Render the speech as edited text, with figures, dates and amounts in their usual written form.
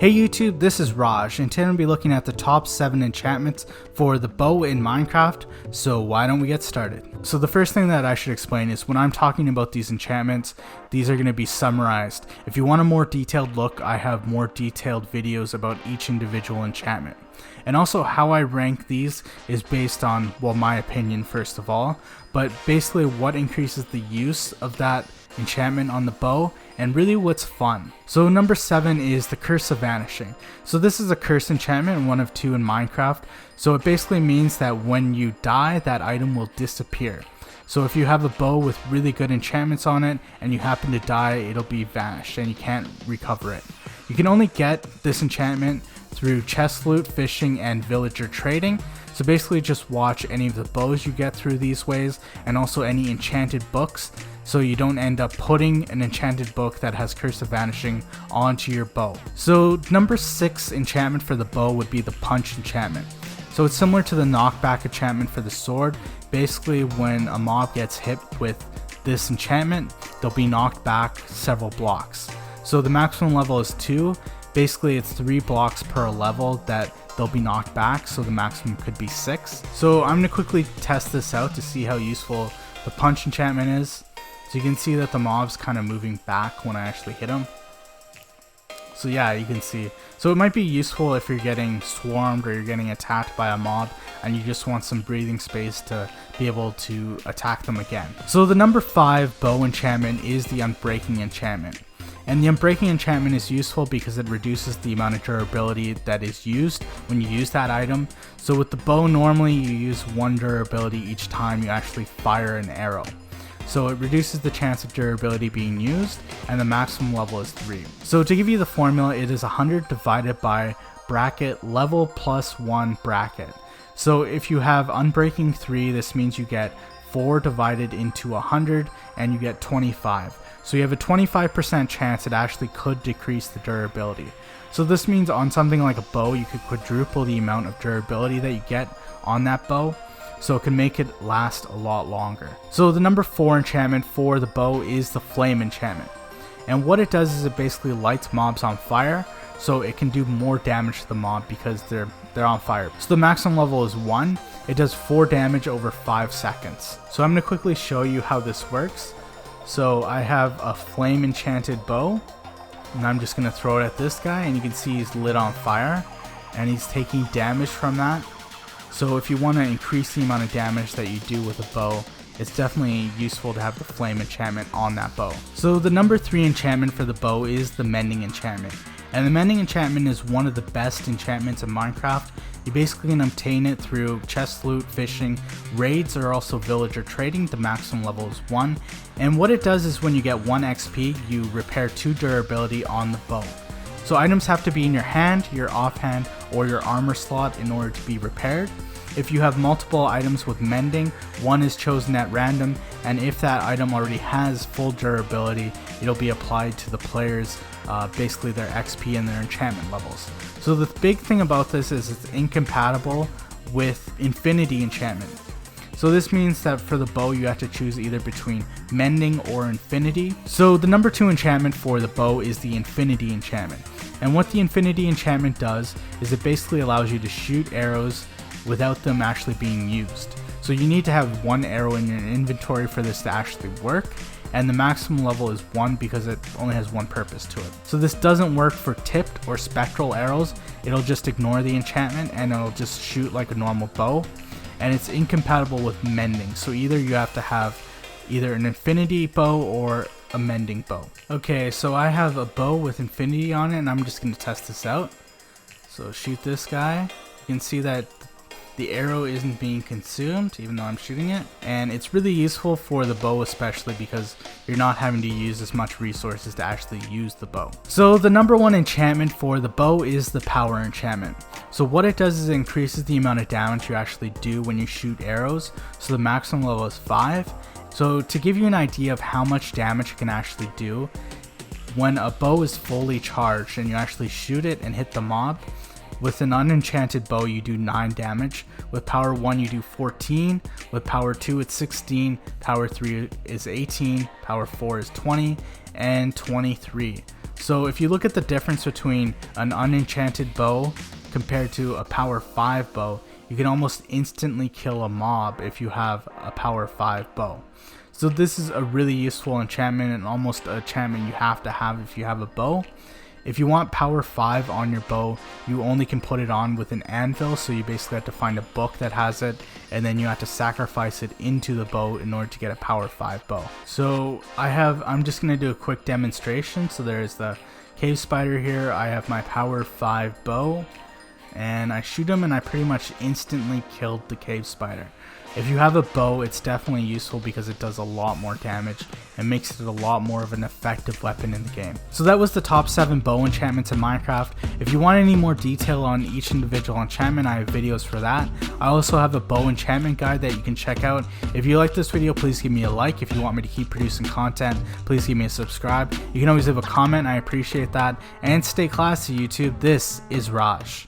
Hey YouTube, this is Raj, and today I'm going to be looking at the top 7 enchantments for the bow in Minecraft, so why don't we get started? So the first thing that I should explain is when I'm talking about these enchantments, these are going to be summarized. If you want a more detailed look, I have more detailed videos about each individual enchantment. And also how I rank these is based on, well, my opinion first of all, but basically what increases the use of that enchantment on the bow and really what's fun. So number 7 is the Curse of Vanishing. So this is a curse enchantment, one of 2 in Minecraft. So it basically means that when you die, that item will disappear. So if you have a bow with really good enchantments on it and you happen to die, it'll be vanished and you can't recover it. You can only get this enchantment through chest loot, fishing, and villager trading. So basically just watch any of the bows you get through these ways and also any enchanted books, so you don't end up putting an enchanted book that has Curse of Vanishing onto your bow. So number 6 enchantment for the bow would be the Punch enchantment. So it's similar to the knockback enchantment for the sword. Basically when a mob gets hit with this enchantment, they'll be knocked back several blocks. So the maximum level is 2. Basically it's 3 blocks per level that they'll be knocked back, so the maximum could be 6. So I'm going to quickly test this out to see how useful the Punch enchantment is. So you can see that the mob's kind of moving back when I actually hit him. So yeah, you can see. So it might be useful if you're getting swarmed or you're getting attacked by a mob and you just want some breathing space to be able to attack them again. So the number 5 bow enchantment is the Unbreaking enchantment. And the Unbreaking enchantment is useful because it reduces the amount of durability that is used when you use that item. So with the bow, normally you use 1 durability each time you actually fire an arrow. So it reduces the chance of durability being used, and the maximum level is 3. So to give you the formula, it is 100 divided by bracket level plus 1 bracket. So if you have Unbreaking 3, this means you get 4 divided into 100 and you get 25. So you have a 25% chance it actually could decrease the durability. So this means on something like a bow, you could quadruple the amount of durability that you get on that bow. So it can make it last a lot longer. So the number 4 enchantment for the bow is the Flame enchantment. And what it does is it basically lights mobs on fire, so it can do more damage to the mob because they're on fire. So the maximum level is 1. It does 4 damage over 5 seconds. So I'm going to quickly show you how this works. So I have a flame enchanted bow, and I'm just going to throw it at this guy, and you can see he's lit on fire and he's taking damage from that. So if you want to increase the amount of damage that you do with a bow, it's definitely useful to have the Flame enchantment on that bow. So the number 3 enchantment for the bow is the Mending enchantment. And the Mending enchantment is one of the best enchantments in Minecraft. You basically can obtain it through chest loot, fishing, raids, or also villager trading. The maximum level is 1. And what it does is when you get 1 XP, you repair 2 durability on the bow. So items have to be in your hand, your offhand, or your armor slot in order to be repaired. If you have multiple items with Mending, 1 is chosen at random, and if that item already has full durability, it'll be applied to the players, basically their XP and their enchantment levels. So the big thing about this is it's incompatible with Infinity enchantment. So this means that for the bow you have to choose either between Mending or Infinity. So the number 2 enchantment for the bow is the Infinity enchantment. And what the Infinity enchantment does is it basically allows you to shoot arrows without them actually being used. So you need to have 1 arrow in your inventory for this to actually work, and the maximum level is 1 because it only has 1 purpose to it. So this doesn't work for tipped or spectral arrows. It'll just ignore the enchantment and it'll just shoot like a normal bow. And it's incompatible with Mending, so either you have to have either an Infinity bow or a Mending bow. Okay, so I have a bow with Infinity on it, and I'm just going to test this out. So shoot this guy. You can see that the arrow isn't being consumed even though I'm shooting it, and it's really useful for the bow especially because you're not having to use as much resources to actually use the bow. So the number 1 enchantment for the bow is the Power enchantment. So what it does is it increases the amount of damage you actually do when you shoot arrows, so the maximum level is 5. So to give you an idea of how much damage it can actually do, when a bow is fully charged and you actually shoot it and hit the mob, with an unenchanted bow you do 9 damage, with power 1 you do 14, with power 2 it's 16, power 3 is 18, power 4 is 20, and 23. So if you look at the difference between an unenchanted bow compared to a power 5 bow, you can almost instantly kill a mob if you have a power 5 bow. So this is a really useful enchantment and almost an enchantment you have to have if you have a bow. If you want power 5 on your bow, you only can put it on with an anvil, so you basically have to find a book that has it, and then you have to sacrifice it into the bow in order to get a power 5 bow. So I'm just going to do a quick demonstration. So there's the cave spider here. I have my power 5 bow, and I shoot him and I pretty much instantly killed the cave spider. If you have a bow, it's definitely useful because it does a lot more damage and makes it a lot more of an effective weapon in the game. So that was the top 7 bow enchantments in Minecraft. If you want any more detail on each individual enchantment, I have videos for that. I also have a bow enchantment guide that you can check out. If you like this video, please give me a like. If you want me to keep producing content, please give me a subscribe. You can always leave a comment, I appreciate that. And stay classy, YouTube. This is Raj.